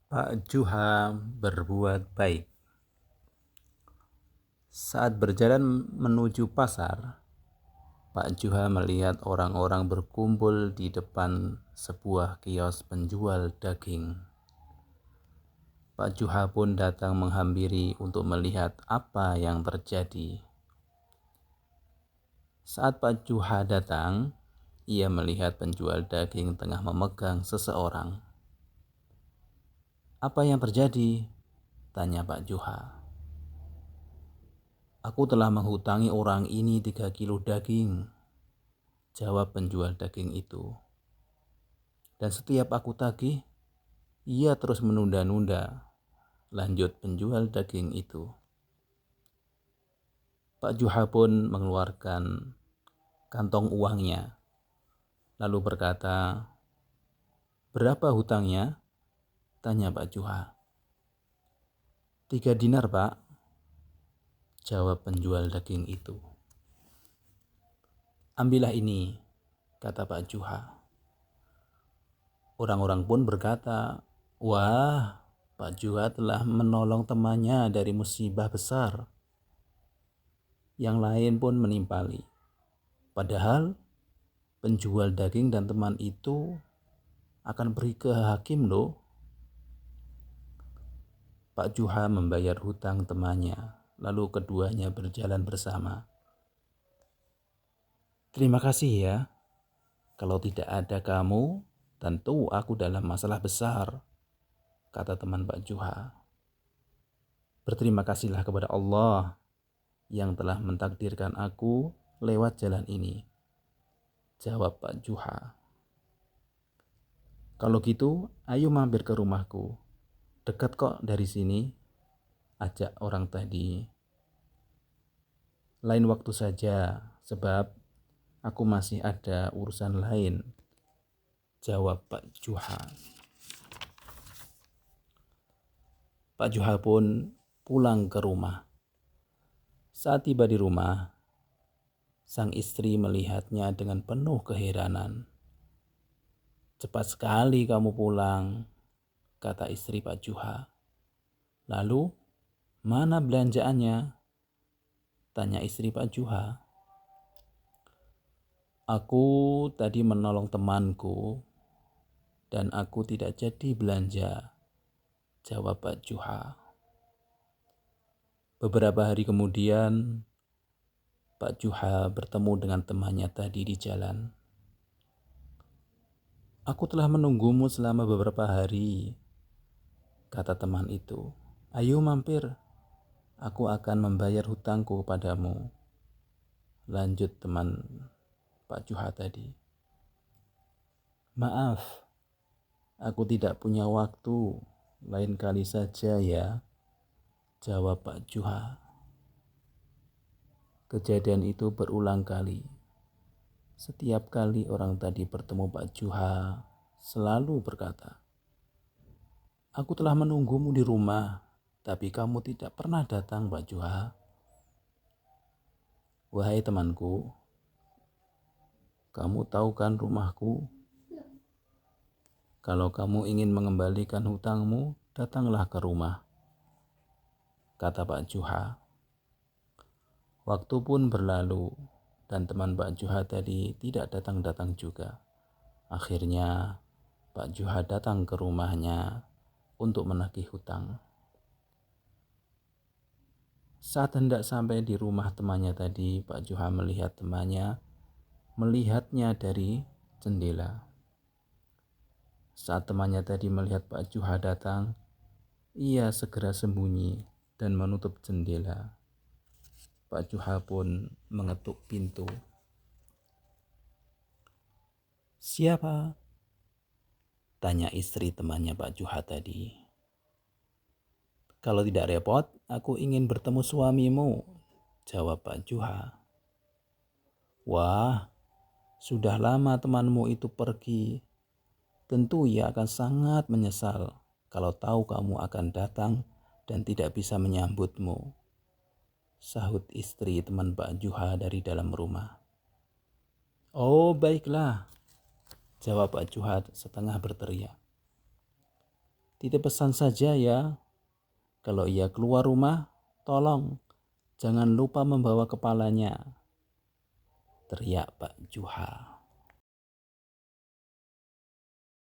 Pak Juha berbuat baik. Saat berjalan menuju pasar, Pak Juha melihat orang-orang berkumpul di depan sebuah kios penjual daging. Pak Juha pun datang menghampiri untuk melihat apa yang terjadi. Saat Pak Juha datang, ia melihat penjual daging tengah memegang seseorang. "Apa yang terjadi?" tanya Pak Juha. "Aku telah menghutangi orang ini 3 kilo daging," jawab penjual daging itu. "Dan setiap aku tagih, ia terus menunda-nunda," lanjut penjual daging itu. Pak Juha pun mengeluarkan kantong uangnya, lalu berkata, "Berapa hutangnya?" tanya Pak Juha. "3 dinar, Pak," jawab penjual daging itu. "Ambillah ini," kata Pak Juha. Orang-orang pun berkata, "Wah, Pak Juha telah menolong temannya dari musibah besar." Yang lain pun menimpali. Padahal penjual daging dan teman itu akan pergi ke hakim loh. Pak Juha membayar hutang temannya, lalu keduanya berjalan bersama. "Terima kasih ya. Kalau tidak ada kamu, tentu aku dalam masalah besar," kata teman Pak Juha. "Berterima kasihlah kepada Allah yang telah mentakdirkan aku lewat jalan ini," jawab Pak Juha. "Kalau gitu, ayo mampir ke rumahku. Dekat kok dari sini," ajak orang tadi. "Lain waktu saja, sebab aku masih ada urusan lain," jawab Pak Juha. Pak Juha pun pulang ke rumah. Saat tiba di rumah, sang istri melihatnya dengan penuh keheranan. "Cepat sekali kamu pulang," kata istri Pak Juha. "Lalu, mana belanjaannya?" tanya istri Pak Juha. "Aku tadi menolong temanku dan aku tidak jadi belanja," jawab Pak Juha. Beberapa hari kemudian, Pak Juha bertemu dengan temannya tadi di jalan. "Aku telah menunggumu selama beberapa hari," kata teman itu. "Ayo mampir, aku akan membayar hutangku padamu," lanjut teman Pak Juha tadi. "Maaf, aku tidak punya waktu, lain kali saja ya," jawab Pak Juha. Kejadian itu berulang kali. Setiap kali orang tadi bertemu Pak Juha, selalu berkata, "Aku telah menunggumu di rumah, tapi kamu tidak pernah datang, Pak Juha." "Wahai temanku, kamu tahu kan rumahku? Kalau kamu ingin mengembalikan hutangmu, datanglah ke rumah," kata Pak Juha. Waktu pun berlalu dan teman Pak Juha tadi tidak datang-datang juga. Akhirnya Pak Juha datang ke rumahnya untuk menagih hutang. Saat hendak sampai di rumah temannya tadi, Pak Juha melihat temannya melihatnya dari jendela. Saat temannya tadi melihat Pak Juha datang, ia segera sembunyi dan menutup jendela. Pak Juha pun mengetuk pintu. "Siapa?" tanya istri temannya Pak Juha tadi. "Kalau tidak repot, aku ingin bertemu suamimu," jawab Pak Juha. "Wah, sudah lama temanmu itu pergi. Tentu ia akan sangat menyesal kalau tahu kamu akan datang dan tidak bisa menyambutmu," sahut istri teman Pak Juha dari dalam rumah. "Oh, baiklah," jawab Pak Juha setengah berteriak. titip pesan saja ya. Kalau ia keluar rumah, tolong jangan lupa membawa kepalanya, teriak Pak Juha.